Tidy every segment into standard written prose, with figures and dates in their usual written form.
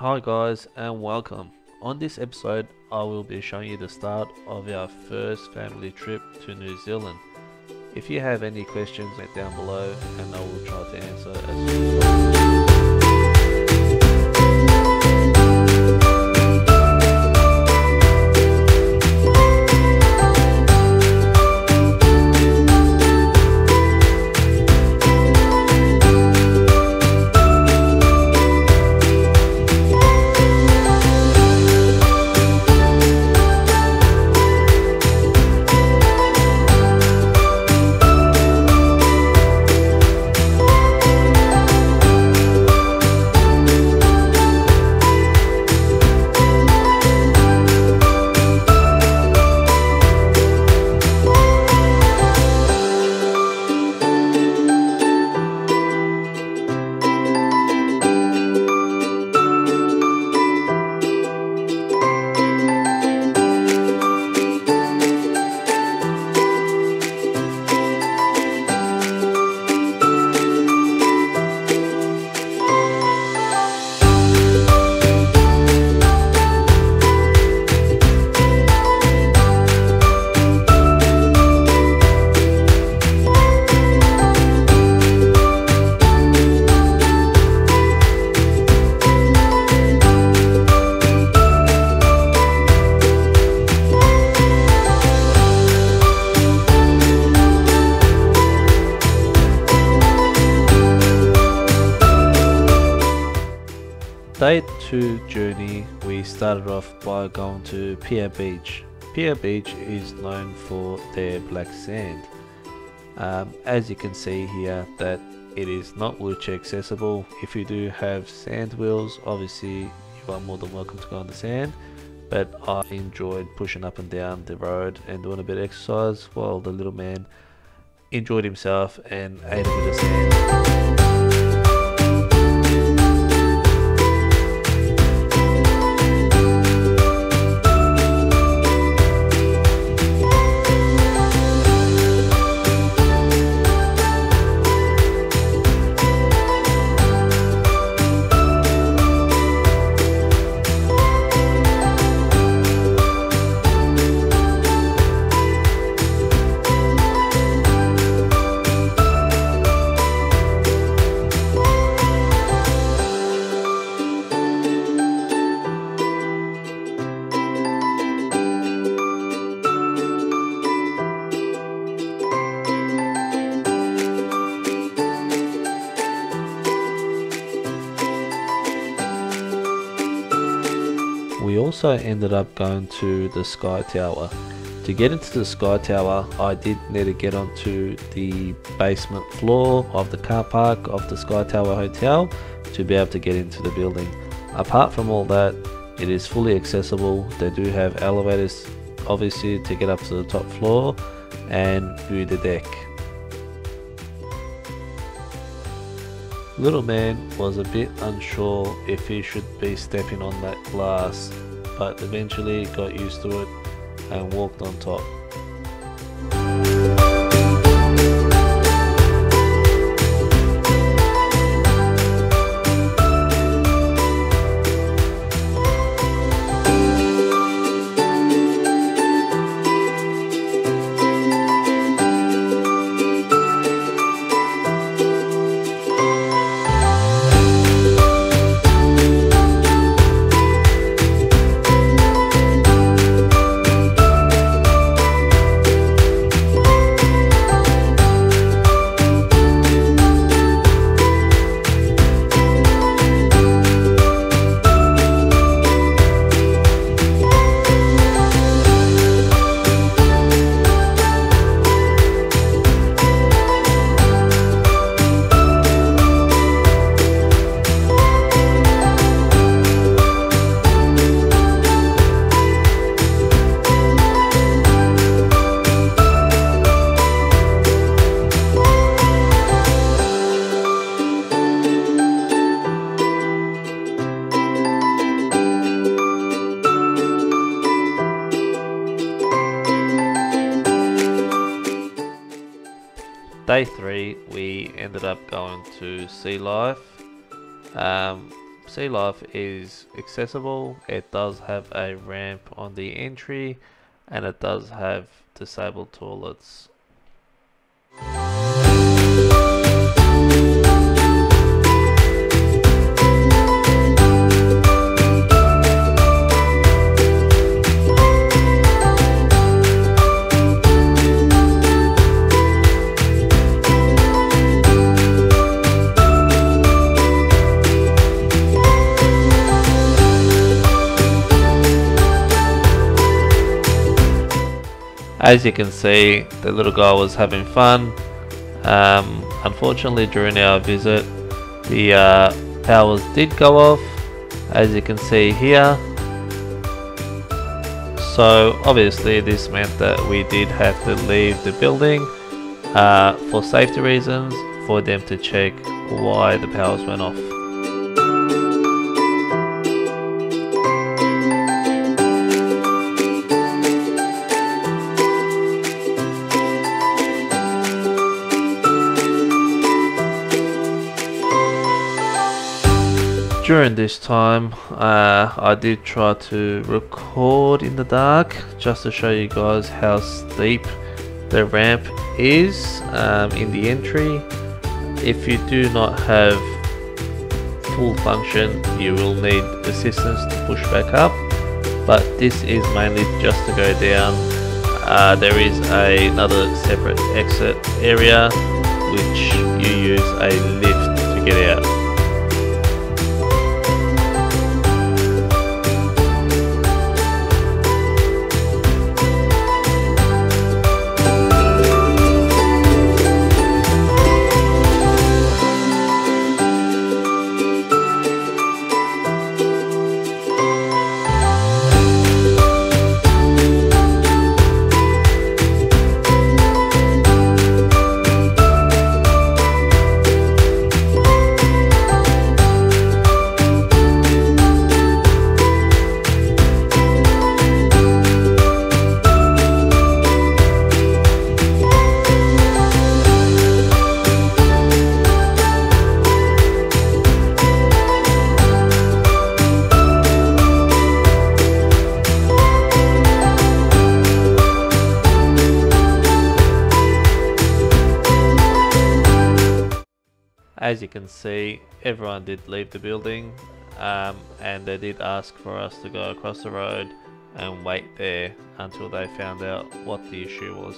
Hi guys and welcome. On this episode I will be showing you the start of our first family trip to New Zealand. If you have any questions, down below and I will try to answer as soon as possible. Day 2 journey, we started off by going to Pier Beach. Pier Beach is known for their black sand. As you can see here that it is not wheelchair accessible. If you do have sand wheels, obviously you are more than welcome to go on the sand, but I enjoyed pushing up and down the road and doing a bit of exercise while the little man enjoyed himself and ate a bit of sand. We also ended up going to the Sky Tower. To get into the Sky Tower, I did need to get onto the basement floor of the car park of the Sky Tower Hotel to be able to get into the building. Apart from all that, it is fully accessible. They do have elevators obviously to get up to the top floor and view the deck. Little man was a bit unsure if he should be stepping on that glass, but eventually got used to it and walked on top. Day 3 we ended up going to Sea Life. Sea Life is accessible. It does have a ramp on the entry, and it does have disabled toilets. As you can see, the little guy was having fun. Unfortunately, during our visit, the powers did go off, as you can see here. So obviously this meant that we did have to leave the building for safety reasons, for them to check why the powers went off. During this time, I did try to record in the dark just to show you guys how steep the ramp is in the entry. If you do not have full function, you will need assistance to push back up, but this is mainly just to go down. There is another separate exit area which you use a lift to get out. As you can see, everyone did leave the building, and they did ask for us to go across the road and wait there until they found out what the issue was.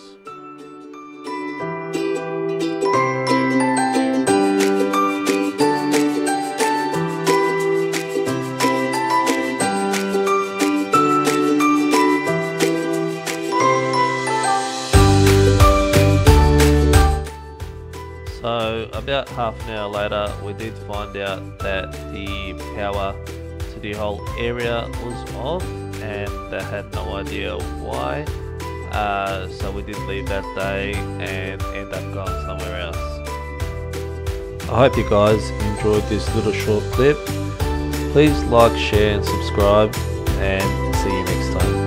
So about half an hour later, we did find out that the power to the whole area was off, and they had no idea why. So we did leave that day and end up going somewhere else. I hope you guys enjoyed this little short clip. Please like, share and subscribe, and see you next time.